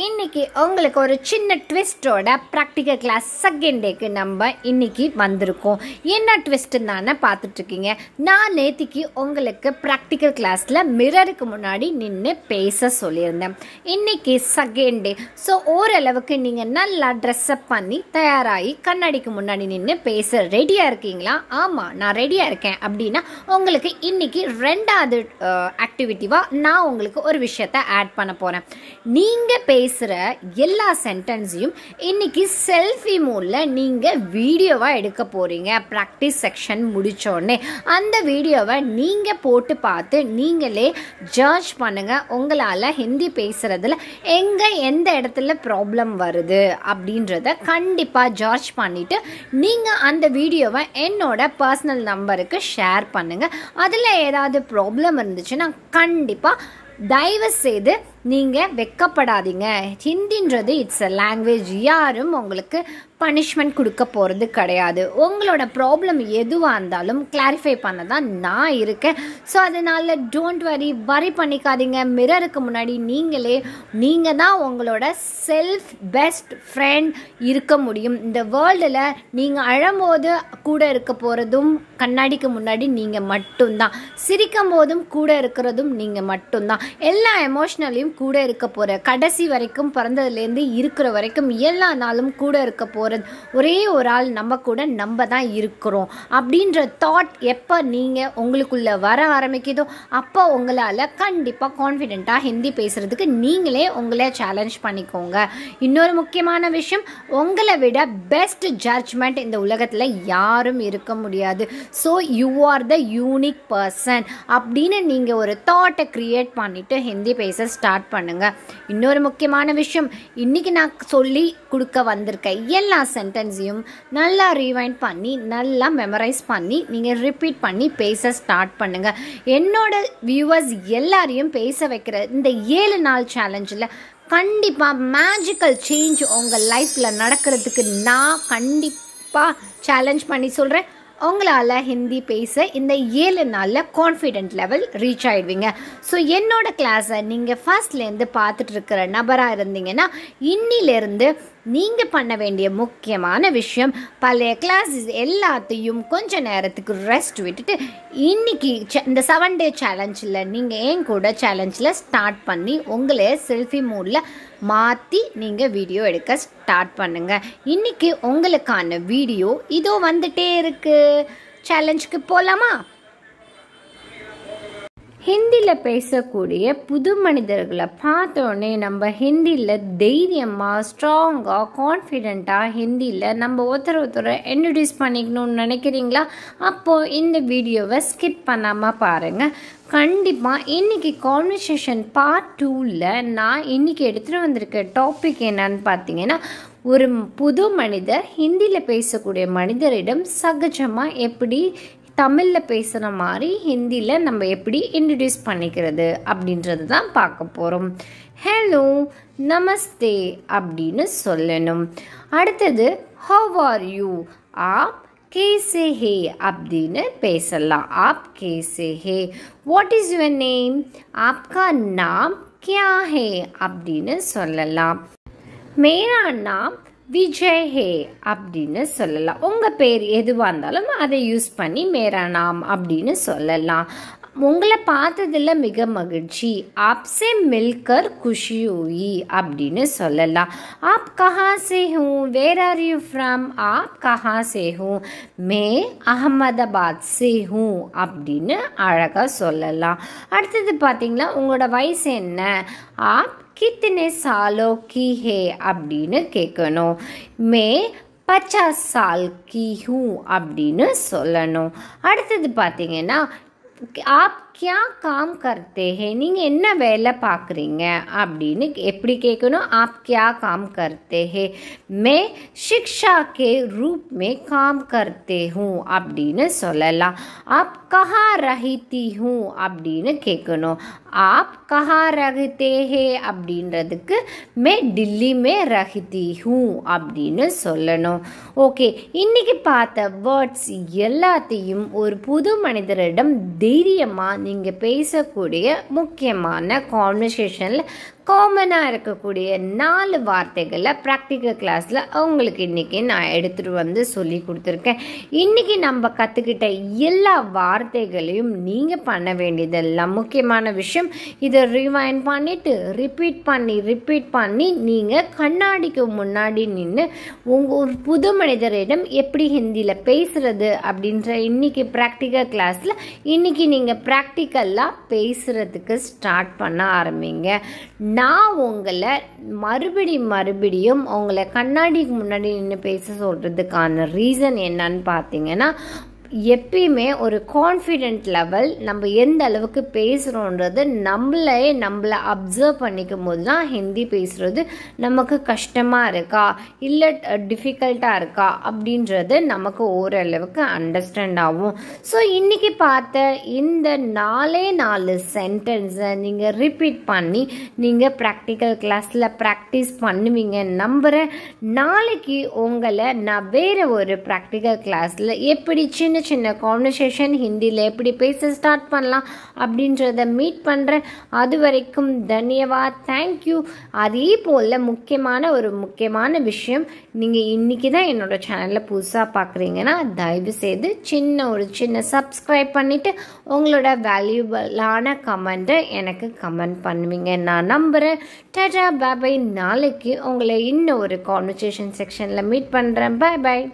இன்னைக்கு உங்களுக்கு ஒரு சின்ன ட்விஸ்டோட ப்ராக்டிக்கல் கிளாஸ் செகண்ட் டேக்கு நம்ம இன்னைக்கு வந்திருக்கோம். என்ன ட்விஸ்ட்னு தானே பார்த்துட்ருக்கீங்க. நான் நேத்திக்கு உங்களுக்கு ப்ராக்டிக்கல் கிளாஸில் மிரருக்கு முன்னாடி நின்று பேச சொல்லியிருந்தேன். இன்னைக்கு செகண்ட் டே. ஸோ ஓரளவுக்கு நீங்கள் நல்லா ட்ரெஸ்அப் பண்ணி தயாராகி கண்ணாடிக்கு முன்னாடி நின்று பேச ரெடியாக இருக்கீங்களா? ஆமாம், நான் ரெடியாக இருக்கேன் அப்படின்னா உங்களுக்கு இன்னைக்கு ரெண்டாவது ஆக்டிவிட்டிவாக நான் உங்களுக்கு ஒரு விஷயத்தை ஆட் பண்ண போகிறேன். நீங்கள் பேசுகிற எல்லா சென்டென்ஸையும் இன்னைக்கு செல்ஃபி மோடில் நீங்கள் வீடியோவாக எடுக்க போகிறீங்க. ப்ராக்டிஸ் செக்ஷன் முடித்தோடனே அந்த வீடியோவை நீங்கள் போட்டு பார்த்து நீங்களே ஜட்ஜ் பண்ணுங்கள். உங்களால் ஹிந்தி பேசுகிறதுல எந்த இடத்துல ப்ராப்ளம் வருது அப்படின்றத கண்டிப்பாக ஜட்ஜ் பண்ணிவிட்டு நீங்கள் அந்த வீடியோவை என்னோட பர்சனல் நம்பருக்கு ஷேர் பண்ணுங்கள். அதில் ஏதாவது ப்ராப்ளம் இருந்துச்சுன்னா கண்டிப்பாக தயவு செய்து நீங்கள் வெக்கப்படாதீங்க. ஹிந்தின்றது இட்ஸ் அ லாங்குவேஜ். யாரும் உங்களுக்கு பனிஷ்மெண்ட் கொடுக்க போகிறது கிடையாது. உங்களோட ப்ராப்ளம் எதுவாக இருந்தாலும் கிளாரிஃபை பண்ண தான் நான் இருக்கேன். ஸோ அதனால் டோன்ட் வரி பண்ணிக்காதீங்க. மிரருக்கு முன்னாடி நீங்கள் தான் உங்களோட செல்ஃப் பெஸ்ட் ஃப்ரெண்ட் இருக்க முடியும். இந்த வேர்ல்டில் நீங்கள் அழும்போது கூட இருக்க போகிறதும் கண்ணாடிக்கு முன்னாடி நீங்கள் மட்டும்தான். சிரிக்கும் போதும் கூட இருக்கிறதும் நீங்கள் மட்டும்தான். எல்லா எமோஷ்னலையும் கூட இருக்க போகிற கடைசி வரைக்கும், பிறந்ததுலேருந்து இருக்கிற வரைக்கும் எல்லா நாளும் கூட இருக்க போகிறது ஒரே ஒரு ஆள் நம்ம தான் இருக்கிறோம் அப்படின்ற தாட் எப்போ நீங்கள் உங்களுக்குள்ளே வர ஆரம்பிக்குதோ அப்போ உங்களால் கண்டிப்பாக கான்ஃபிடெண்ட்டாக ஹிந்தி பேசுகிறதுக்கு நீங்களே உங்களே சேலஞ்ச் பண்ணிக்கோங்க. இன்னொரு முக்கியமான விஷயம், உங்களை விட பெஸ்ட் ஜட்ஜ்மெண்ட் இந்த உலகத்தில் யாரும் இருக்க முடியாது. So you are the unique person அப்படின்னு நீங்கள் ஒரு தாட்டை க்ரியேட் பண்ணிவிட்டு ஹிந்தி பேச ஸ்டார்ட் பண்ணுங்கள். இன்னொரு முக்கியமான விஷயம், இன்றைக்கி நான் சொல்லி கொடுக்க வந்திருக்கேன் எல்லா சென்டென்ஸையும் நல்லா ரீவைண்ட் பண்ணி நல்லா மெமரைஸ் பண்ணி நீங்கள் ரிப்பீட் பண்ணி பேச ஸ்டார்ட் பண்ணுங்கள். என்னோட வியூவர்ஸ் எல்லாரையும் பேச வைக்கிற இந்த 7 நாள் சேலஞ்சில் கண்டிப்பாக மேஜிக்கல் சேஞ்ச் உங்கள் லைஃப்பில் நடக்கிறதுக்கு நான் கண்டிப்பாக சேலஞ்ச் பண்ணி சொல்கிறேன். உங்களால் ஹிந்தி பேச இந்த 7 நாளில் கான்ஃபிடென்ட் லெவல் ரீச் ஆகிடுவீங்க. ஸோ என்னோட கிளாஸை நீங்கள் ஃபர்ஸ்ட்லேருந்து பார்த்துட்டு இருக்கிற நபராக இருந்தீங்கன்னா இன்னிலேருந்து நீங்கள் பண்ண வேண்டிய முக்கியமான விஷயம், பழைய கிளாஸஸ் எல்லாத்தையும் கொஞ்ச நேரத்துக்கு ரெஸ்ட் விட்டுட்டு இன்றைக்கி இந்த 7 டே சேலஞ்சில் நீங்கள் ஏன் கூட சேலஞ்சில் ஸ்டார்ட் பண்ணி உங்களே செல்ஃபி மோடில் மாற்றி நீங்கள் வீடியோ எடுக்க ஸ்டார்ட் பண்ணுங்கள். இன்றைக்கி உங்களுக்கான வீடியோ இதோ வந்துட்டே இருக்குது. சேலஞ்சுக்கு போகலாமா? ஹிந்தியில் பேசக்கூடிய புது மனிதர்களை பார்த்தோன்னே நம்ம ஹிந்தியில் தைரியமாக ஸ்ட்ராங்காக கான்ஃபிடெண்ட்டாக ஹிந்தியில் நம்ம ஒருத்தரை இன்ட்ரடியூஸ் பண்ணிக்கணும்னு நினைக்கிறீங்களா? அப்போது இந்த வீடியோவை ஸ்கிப் பண்ணாமல் பாருங்கள். கண்டிப்பாக இன்றைக்கி கான்வர்சேஷன் பார்ட் 2ல் நான் இன்றைக்கி எடுத்துகிட்டு வந்திருக்க டாபிக் என்னன்னு பார்த்தீங்கன்னா, ஒரு புது மனிதர் ஹிந்தியில் பேசக்கூடிய மனிதரிடம் சகஜமாக எப்படி தமிழில் பேசுகிற மாதிரி ஹிந்தியில் நம்ம எப்படி இன்ட்ரடியூஸ் பண்ணிக்கிறது அப்படின்றது தான் பார்க்க போகிறோம். ஹலோ, நமஸ்தே அப்படின்னு சொல்லணும். அடுத்தது ஹவ் ஆர் யூ, ஆப் கேசே ஹே அப்படின்னு பேசலாம். ஆப் கேசே ஹே. வாட் இஸ் யுவர் நேம், ஆப்கா நாம் கியா ஹே அப்படின்னு சொல்லலாம். மேரா நாம் விஜய் ஹே அப்படின்னு சொல்லலாம். உங்கள் பேர் எதுவாக இருந்தாலும் அதை யூஸ் பண்ணி மேரா நாம் அப்படின்னு சொல்லலாம். உங்களை பார்த்ததில் மிக மகிழ்ச்சி, ஆப்சே மில்கர் குஷி ஹூயி அப்படின்னு சொல்லலாம். ஆப் கஹா சே ஹூ, வேர் ஆர் யூ ஃப்ரம், ஆப் கஹா சே ஹூ, மே அகமதாபாத் சே ஹூ அப்படின்னு அழகாக சொல்லலாம். அடுத்தது பார்த்தீங்கன்னா உங்களோட வயசு என்ன, ஆப் கித்தனை சாலோ கி ஹே அப்படின்னு கேட்கணும். மே 50 சால் கி ஹூ அப்படின்னு சொல்லணும். அடுத்தது பார்த்தீங்கன்னா ஆப் கியா காம் கர்த்தே ஹே, நீங்கள் என்ன வேலை பார்க்குறீங்க அப்படின்னு எப்படி கேட்கணும். ஆப் கியா காம் கர்த்தே ஹே, மே சிக்ஷா கே ரூப் மே காம் கர்த்தே ஹூ அப்படின்னு சொல்லலாம். ஆப் கஹா ரஹித்தி ஹூ அப்படின்னு கேட்கணும். ஆப் கஹா ரஹித்தே ஹே அப்படின்றதுக்கு மே டில்லி மே ரஹித்தி ஹூ அப்படின்னு சொல்லணும். ஓகே, இன்றைக்கி பார்த்த வேர்ட்ஸ் எல்லாத்தையும் ஒரு புது மனிதரிடம் தைரியமாக நீங்கள் பேசக்கூடிய முக்கியமான கான்வர்சேஷனில் காமனாக இருக்கக்கூடிய 4 வார்த்தைகளை ப்ராக்டிக்கல் கிளாஸில் உங்களுக்கு இன்றைக்கி நான் எடுத்துகிட்டு வந்து சொல்லி கொடுத்துருக்கேன். இன்றைக்கி நம்ம கற்றுக்கிட்ட எல்லா வார்த்தைகளையும் நீங்கள் பண்ண வேண்டியதெல்லாம் முக்கியமான விஷயம். இதை ரிவைண்ட் பண்ணிவிட்டு ரிப்பீட் பண்ணி நீங்கள் கண்ணாடிக்கு முன்னாடி நின்று ஒரு புது மனிதரிடம் எப்படி ஹிந்தியில் பேசுகிறது அப்படின்ற இன்றைக்கி ப்ராக்டிக்கல் கிளாஸில் இன்றைக்கி நீங்கள் ப்ராக்டிக்கலாக பேசுகிறதுக்கு ஸ்டார்ட் பண்ண ஆரம்பிங்க. நான் உங்களை மறுபடியும் உங்களை கண்ணாடிக்கு முன்னாடி நின்று பேச சொல்கிறதுக்கான ரீசன் என்னன்னு பார்த்தீங்கன்னா, எப்பயுமே ஒரு கான்ஃபிடென்ட் லெவல் நம்ம எந்த அளவுக்கு பேசுகிறோன்றது நம்மளை அப்சர்வ் பண்ணிக்கும் போது தான் ஹிந்தி பேசுகிறது நமக்கு கஷ்டமாக இருக்கா இல்லை டிஃபிகல்ட்டாக இருக்கா அப்படின்றது நமக்கு ஓரளவுக்கு அண்டர்ஸ்டாண்ட் ஆகும். ஸோ இன்றைக்கி பார்த்த இந்த 4 சென்டென்ஸை நீங்கள் ரிப்பீட் பண்ணி நீங்கள் ப்ராக்டிக்கல் கிளாஸில் ப்ராக்டிஸ் பண்ணுவீங்க நம்புகிறேன். நாளைக்கு உங்களை நான் வேறு ஒரு ப்ராக்டிக்கல் கிளாஸில் எப்படி சின்ன கான்வர்சேஷன் ஹிந்தியில் எப்படி பேச ஸ்டார்ட் பண்ணலாம் அப்படின்றத மீட் பண்ணுறேன். அது வரைக்கும் தன்யவாத், தேங்க்யூ. அதே போல் முக்கியமான விஷயம், நீங்கள் இன்றைக்கி தான் என்னோடய சேனலில் புதுசாக பார்க்குறீங்கன்னா தயவுசெய்து சின்ன சப்ஸ்கிரைப் பண்ணிவிட்டு உங்களோட வேல்யூபிளான கமெண்ட்டை எனக்கு கமெண்ட் பண்ணுவீங்க நான் நம்புகிறேன். டாடா பாய். நாளைக்கு உங்களை இன்னும் ஒரு கான்வர்சேஷன் செக்ஷனில் மீட் பண்ணுறேன். பாய்.